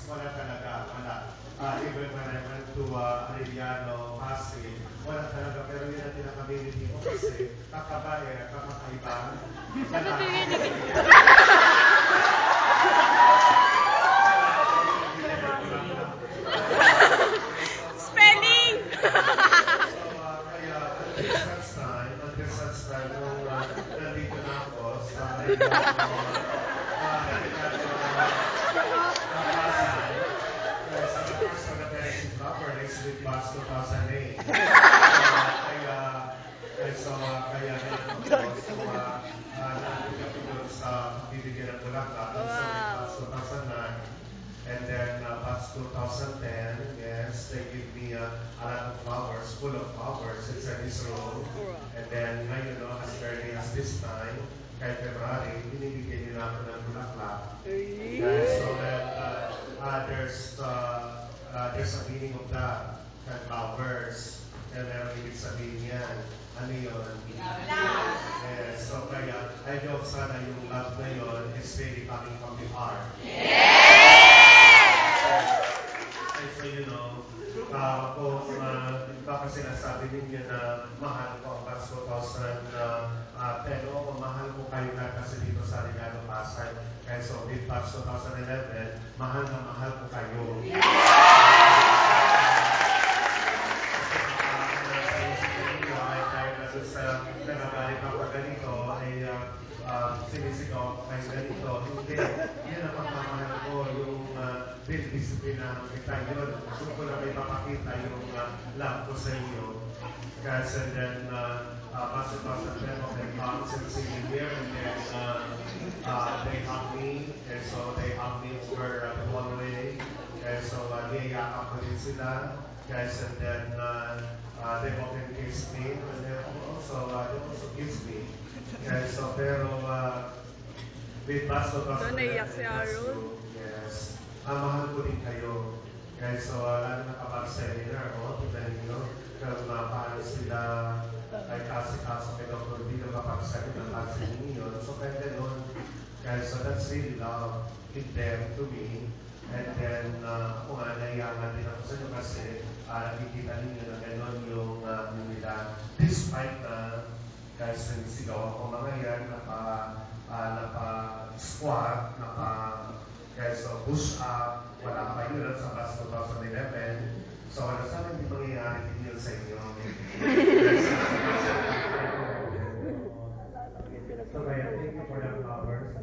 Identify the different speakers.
Speaker 1: wala talaga, wala. Even when I went to Arellano, Pasig, wala talaga. Pero yun ang pinaka-community ko kasi kakabae, kakakaiba.
Speaker 2: Spelling!
Speaker 1: Kaya, until such time, nung nandito na ako sa with Bus 2008. Kaya nandito ko sa bibigyan ng Bulacan. So, Bus 2009. And then Bus 2010, yes, they give me a lot of flowers, full of flowers in service road. And then ngayon, as early as this time, kay February, binibigyan nila ako ng bulaklak. So that there's a meaning of that, that flowers. And meron ibig sabihin yan. Ano yun? Yes, so kaya, I hope sana yung love na yun is really coming from the heart. So, you know, kung baka sinasabi ninyo na mahal ko ang Bus 2010 o mahal ko kayo na kasi dito sa Arellano, Pasay. Kaya so, with Bus 2011, mahal na mahal ko kayo. Sa nagagalit ako ganito ay sinisigaw kayo ganito. Hindi, yan ang pagmamahal ko, yung disiplina kita yun. Gusto ko na may mapakita yung love ko sa inyo. Kasi then, pasok-pasok din ako kay Pops and singing here, and then they hug me, and so they hug me over the hallway. And so, niyayakap ko din sila. Guys, and then they often kiss me, and then also, they also kiss me. And so, pero with Pastor
Speaker 2: naiyak si Aaron.
Speaker 1: yes, mahal ko din kayo. Guys, so, lalo na kapag seminar, tignan nyo, kung paano sila ay kasi-kaso kay Dr. Dino kapag seminar kasi ninyo. So, kaya ganun. Guys, so that's really love in them to me. And then, ako nga, naiyangan din ako sa inyo kasi nakikita ninyo na gano'n yung nila. Despite na, guys, nanisigaw ako mga yan, napa-squat, guys, so push up, wala pa yun sa Bus 2011. So, sana hindi mangyayari din yun sa inyo. So, kaya, thank you for the flowers.